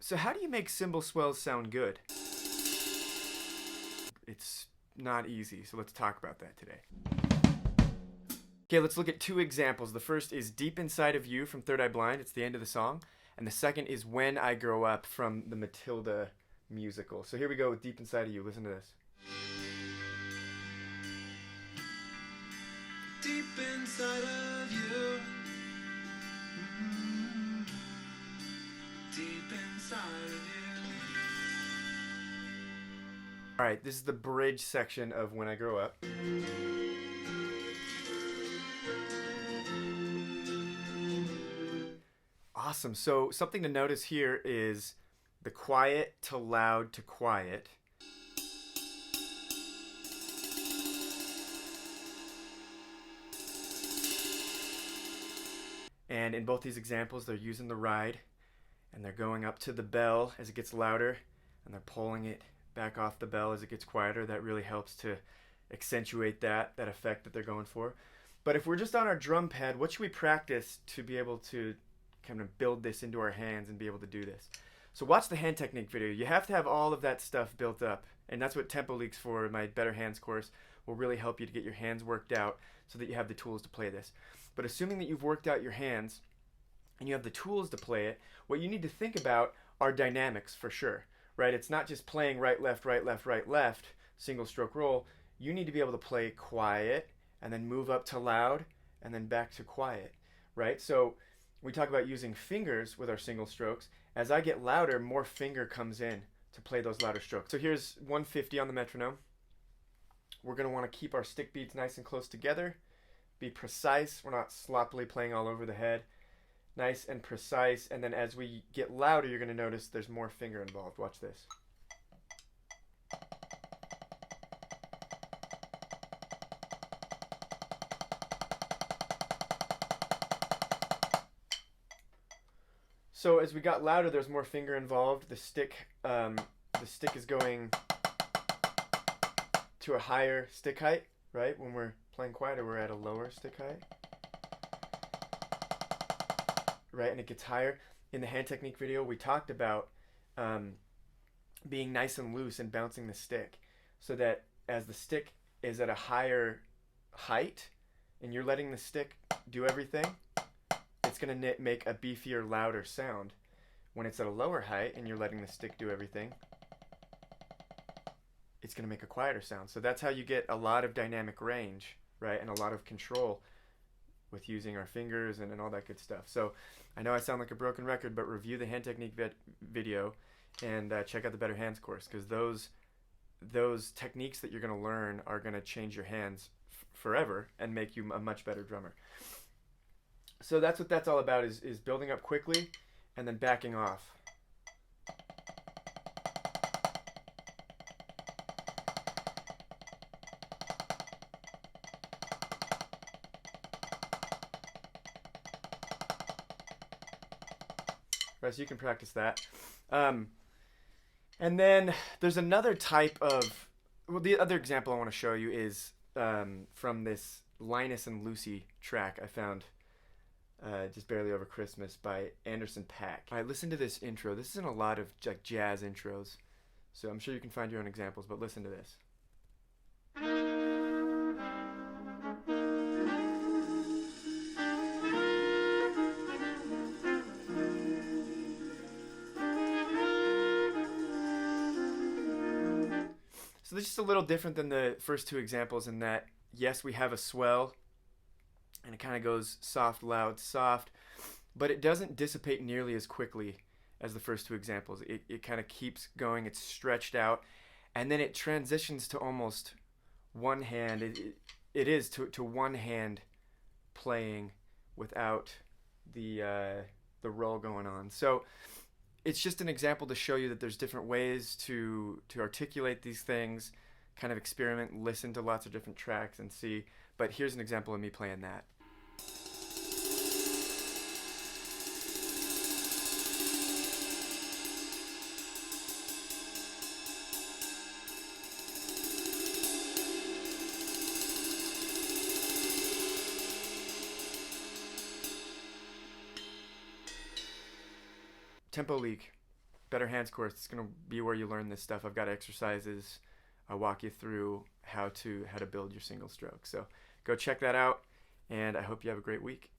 So how do you make cymbal swells sound good? It's not easy, so let's talk about that today. Okay, let's look at two examples. The first is Deep Inside of You from Third Eye Blind. It's the end of the song. And the second is When I Grow Up from the Matilda musical. So here we go with Deep Inside of You. Listen to this. Deep inside of you. Mm-hmm. Deep inside of you. All right, this is the bridge section of When I Grow Up. Awesome. So something to notice here is the quiet to loud to quiet. And in both these examples, they're using the ride and they're going up to the bell as it gets louder and they're pulling it back off the bell as it gets quieter. That really helps to accentuate that effect that they're going for. But if we're just on our drum pad, what should we practice to be able to kind of build this into our hands and be able to do this? So watch the hand technique video. You have to have all of that stuff built up. And that's what Tempo League's for. My Better Hands course will really help you to get your hands worked out so that you have the tools to play this. But assuming that you've worked out your hands and you have the tools to play it, what you need to think about are dynamics for sure, right? It's not just playing right, left, right, left, right, left, single stroke roll. You need to be able to play quiet and then move up to loud and then back to quiet, right? So we talk about using fingers with our single strokes. As I get louder, more finger comes in to play those louder strokes. So here's 150 on the metronome. We're going to want to keep our stick beats nice and close together. Be precise. We're not sloppily playing all over the head. Nice and precise. And then as we get louder, you're going to notice there's more finger involved. Watch this. So as we got louder, there's more finger involved. The stick is going to a higher stick height, right? When we're playing quieter, we're at a lower stick height, right? And it gets higher. In the hand technique video, we talked about being nice and loose and bouncing the stick so that as the stick is at a higher height and you're letting the stick do everything, it's going to make a beefier, louder sound. When it's at a lower height and you're letting the stick do everything, it's going to make a quieter sound. So that's how you get a lot of dynamic range, right? And a lot of control with using our fingers and all that good stuff. So I know I sound like a broken record, but review the hand technique video and check out the Better Hands course, because those techniques that you're going to learn are going to change your hands forever and make you a much better drummer. So that's what that's all about, is building up quickly and then backing off. Right, so you can practice that. And then there's another type of, well, the other example I want to show you is from this Linus and Lucy track I found just barely over Christmas by Anderson .Paak. All right, listen to this intro. This isn't a lot of like jazz intros, so I'm sure you can find your own examples, but listen to this. So this is just a little different than the first two examples in that, yes, we have a swell, and it kind of goes soft, loud, soft, but it doesn't dissipate nearly as quickly as the first two examples. It kind of keeps going, it's stretched out, and then it transitions to almost one hand. It is to one hand playing without the roll going on. So it's just an example to show you that there's different ways to articulate these things, kind of experiment, listen to lots of different tracks and see. But here's an example of me playing that. Tempo League. Better Hands course. It's going to be where you learn this stuff. I've got exercises. I'll walk you through how to build your single stroke. So go check that out, and I hope you have a great week.